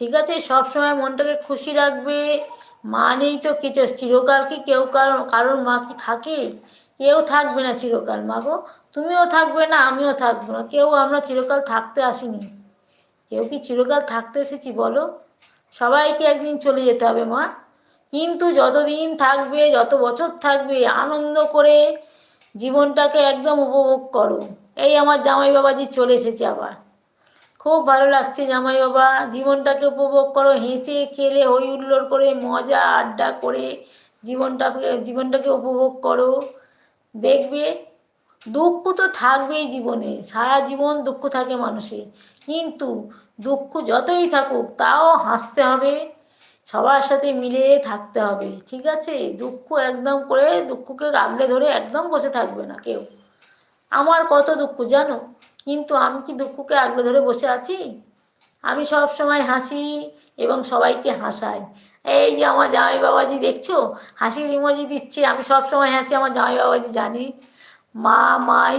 ঠিক আছে? সবসময় মনটাকে খুশি রাখবে। মা নেই তো কিছু, চিরকাল কি কেউ কারোর মা কি থাকে? কেউ থাকবে না চিরকাল মা গো। তুমিও থাকবে না, আমিও থাকবো না, কেউ আমরা চিরকাল থাকতে আসিনি। কেউ কি চিরকাল থাকতে এসেছি বলো? সবাইকে একদিন চলে যেতে হবে মা। কিন্তু যতদিন থাকবে, যত বছর থাকবে, আনন্দ করে জীবনটাকে একদম উপভোগ করো। এই আমার জামাই বাবাজি চলে এসেছে আবার। খুব ভালো লাগছে জামাই বাবা, জীবনটাকে উপভোগ করো, হেসে খেলে হই হুল্লোড় করে মজা আড্ডা করে জীবনটাকে উপভোগ করো। দেখবে দুঃখ তো থাকবেই জীবনে, সারা জীবন দুঃখ থাকে মানুষের, কিন্তু দুঃখ যতই থাকুক তাও হাসতে হবে, সবার সাথে মিলে থাকতে হবে, ঠিক আছে? দুঃখ একদম করে দুঃখকে আগলে ধরে একদম বসে থাকবে না কেউ। আমার কত দুঃখ জানো, কিন্তু আমি কি দুঃখকে আগলে ধরে বসে আছি? আমি সব সময় হাসি এবং সবাইকে হাসাই। এই যে আমার জামাই বাবাজি দেখছো, হাসির ইমোজি দিচ্ছে, আমি সব সময় হাসি, আমার জামাই বাবাজি জানে। মা মাই